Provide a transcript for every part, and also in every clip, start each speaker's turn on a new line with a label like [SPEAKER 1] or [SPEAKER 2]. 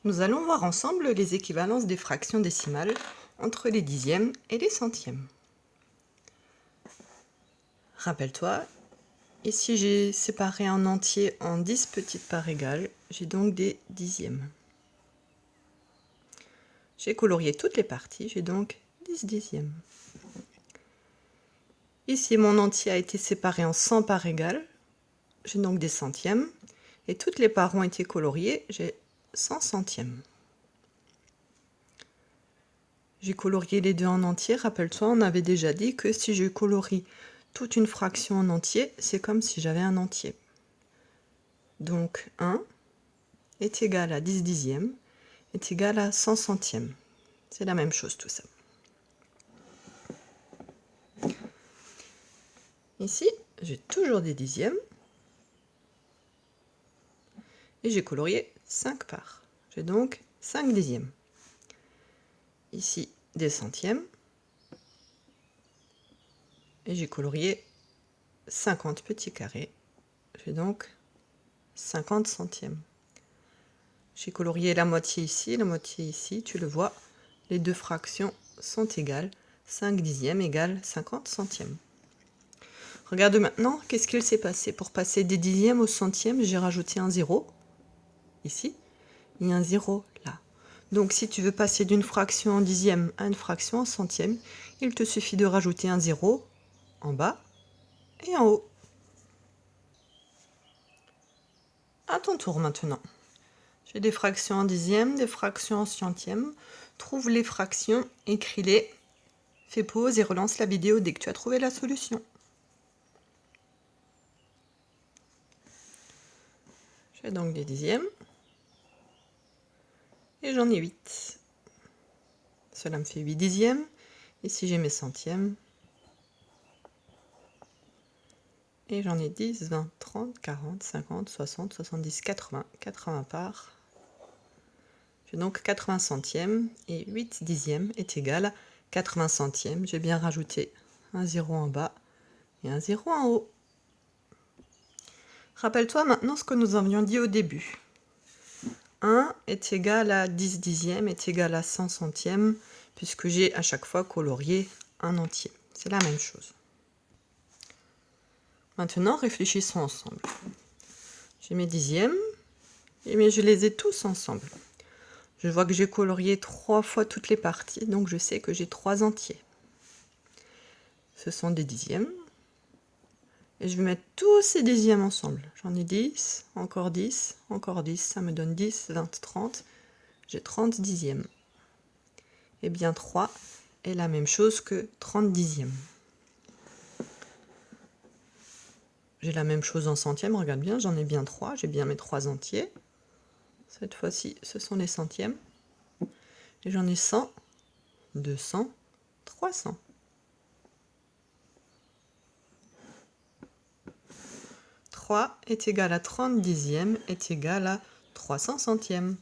[SPEAKER 1] Nous allons voir ensemble les équivalences des fractions décimales entre les dixièmes et les centièmes. Rappelle-toi, ici j'ai séparé un entier en 10 petites parts égales, j'ai donc des dixièmes. J'ai colorié toutes les parties, j'ai donc 10 dixièmes. Ici mon entier a été séparé en 100 parts égales, j'ai donc des centièmes, et toutes les parts ont été coloriées, j'ai 100 centièmes. J'ai colorié les deux en entier. Rappelle-toi, on avait déjà dit que si je colorie toute une fraction en entier, c'est comme si j'avais un entier. Donc 1 est égal à 10 dixièmes, est égal à 100 centièmes. C'est la même chose tout ça. Ici, j'ai toujours des dixièmes. Et j'ai colorié 5 parts. J'ai donc 5 dixièmes. Ici, des centièmes. Et j'ai colorié 50 petits carrés. J'ai donc 50 centièmes. J'ai colorié la moitié ici, tu le vois, les deux fractions sont égales, 5 dixièmes égale 50 centièmes. Regarde maintenant, qu'est-ce qu'il s'est passé? Pour passer des dixièmes au centième, j'ai rajouté un zéro, ici, et un zéro là. Donc si tu veux passer d'une fraction en dixième à une fraction en centième, il te suffit de rajouter un zéro en bas et en haut. À ton tour maintenant. J'ai des fractions en dixième, des fractions en centième. Trouve les fractions, écris-les, fais pause et relance la vidéo dès que tu as trouvé la solution. J'ai donc des dixièmes. Et j'en ai 8. Cela me fait 8 dixièmes. Ici j'ai mes centièmes. Et j'en ai 10, 20, 30, 40, 50, 60, 70, 80. 80 parts. J'ai donc 80 centièmes et 8 dixièmes est égal à 80 centièmes. J'ai bien rajouté un 0 en bas et un 0 en haut. Rappelle-toi maintenant ce que nous avions dit au début. 1 est égal à 10 dixièmes est égal à 100 centièmes puisque j'ai à chaque fois colorié un entier. C'est la même chose. Maintenant, réfléchissons ensemble. J'ai mes dixièmes, et je les ai tous ensemble. Je vois que j'ai colorié 3 fois toutes les parties, donc je sais que j'ai 3 entiers. Ce sont des dixièmes. Et je vais mettre tous ces dixièmes ensemble. J'en ai 10, encore 10, encore 10. Ça me donne 10, 20, 30. J'ai 30 dixièmes. Et bien 3 est la même chose que 30 dixièmes. J'ai la même chose en centièmes, regarde bien, j'en ai bien 3. J'ai bien mes 3 entiers. Cette fois-ci, ce sont les centièmes. Et j'en ai 100, 200, 300. « 3 est égal à 30 dixièmes est égal à 300 centièmes.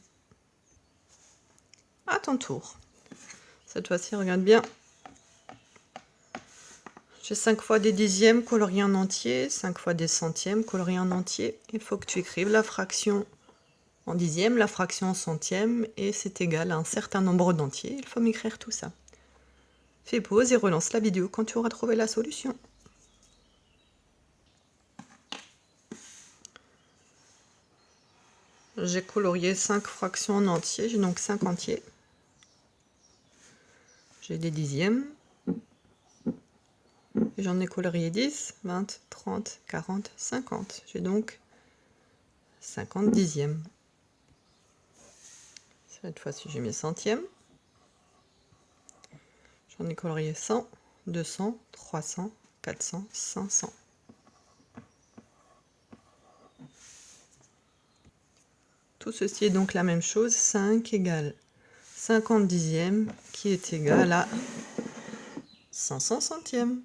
[SPEAKER 1] À ton tour. Cette fois-ci, regarde bien. J'ai 5 fois des dixièmes coloriés en entier, 5 fois des centièmes coloriés en entier. Il faut que tu écrives la fraction en dixième, la fraction en centième, et c'est égal à un certain nombre d'entiers. Il faut m'écrire tout ça. Fais pause et relance la vidéo quand tu auras trouvé la solution. J'ai colorié 5 fractions en entier, j'ai donc 5 entiers. J'ai des dixièmes. Et j'en ai colorié 10, 20, 30, 40, 50. J'ai donc 50 dixièmes. Cette fois-ci, j'ai mes centièmes. J'en ai colorié 100, 200, 300, 400, 500. Tout ceci est donc la même chose. 5 égale 50 dixièmes qui est égal à 500 centièmes.